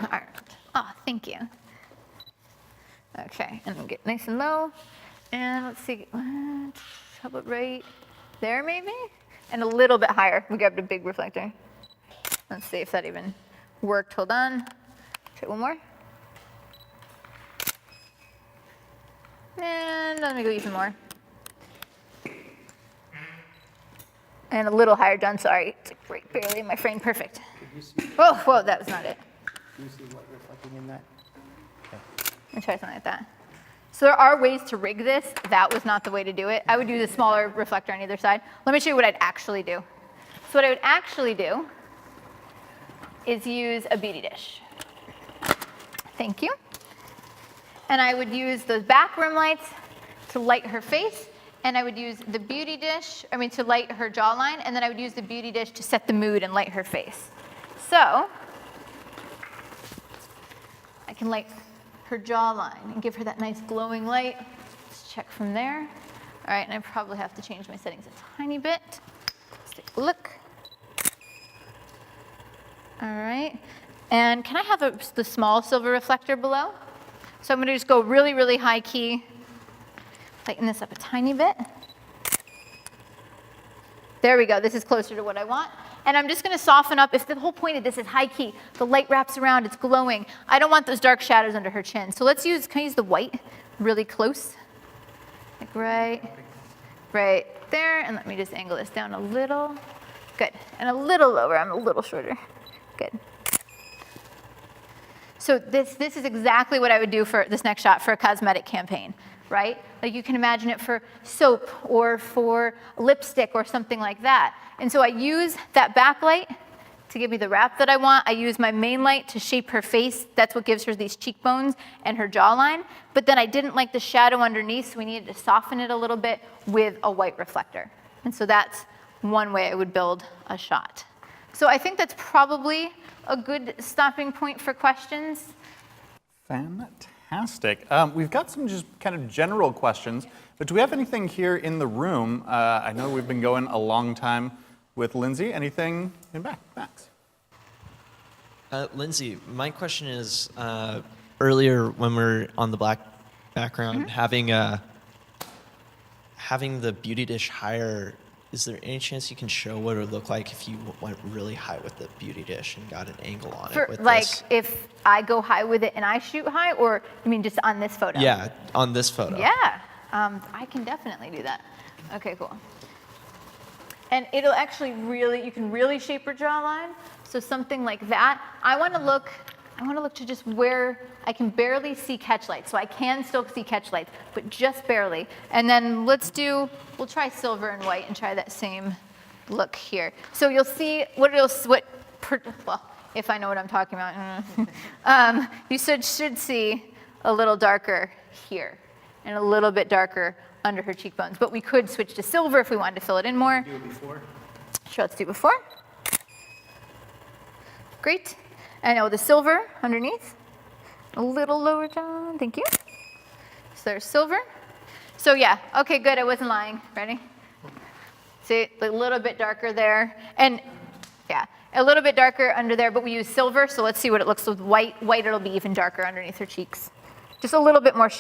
All right. Oh, thank you. Okay, and then get nice and low. And let's see, how about right there maybe? And a little bit higher. We grabbed a big reflector. Let's see if that even worked. Hold on. Try one more. And let me go even more. And a little higher, John. Sorry, it's like right barely in my frame. Perfect. Oh, whoa, that was not it. Do you see what reflecting in that? Okay. Let me try something like that. So there are ways to rig this. That was not the way to do it. I would use a smaller reflector on either side. Let me show you what I'd actually do. So what I would actually do is use a beauty dish. Thank you. And I would use those back rim lights to light her face. And I would use the beauty dish, to light her jawline. And then I would use the beauty dish to set the mood and light her face. So I can light her jawline and give her that nice glowing light. Let's check from there. All right, and I probably have to change my settings a tiny bit. Let's take a look. All right, and can I have the small silver reflector below? So I'm gonna just go really, really high key, lighten this up a tiny bit. There we go, this is closer to what I want. And I'm just gonna soften up. If the whole point of this is high key, the light wraps around, it's glowing. I don't want those dark shadows under her chin. So let's use, can I use the white really close? Like right there. And let me just angle this down a little. Good, and a little lower, I'm a little shorter. Good. So this is exactly what I would do for this next shot for a cosmetic campaign, right? Like you can imagine it for soap or for lipstick or something like that. And so I use that backlight to give me the wrap that I want. I use my main light to shape her face. That's what gives her these cheekbones and her jawline. But then I didn't like the shadow underneath, so we needed to soften it a little bit with a white reflector. And so that's one way I would build a shot. So I think that's probably a good stopping point for questions. Fantastic. We've got some just kind of general questions, but do we have anything here in the room? I know we've been going a long time with Lindsay. Anything in back? Max? Lindsay, my question is, earlier when we're on the black background, having the beauty dish higher, is there any chance you can show what it would look like if you went really high with the beauty dish and got an angle on it with like this? If I go high with it and I shoot high, or you mean just on this photo? Yeah, on this photo. Yeah, I can definitely do that. Okay, cool. And it'll actually you can really shape her jawline. So something like that. I want to look to just where I can barely see catch lights. So I can still see catch lights, but just barely. And then we'll try silver and white and try that same look here. So you'll see well, if I know what I'm talking about. You should see a little darker here and a little bit darker under her cheekbones. But we could switch to silver if we wanted to fill it in more. Do it before. Sure, let's do before. Great. And now the silver underneath. A little lower down, thank you. So there's silver. So yeah, okay, good, I wasn't lying. Ready? See, a little bit darker there. And yeah, a little bit darker under there, but we use silver, so let's see what it looks with white. White, it'll be even darker underneath her cheeks. Just a little bit more shape.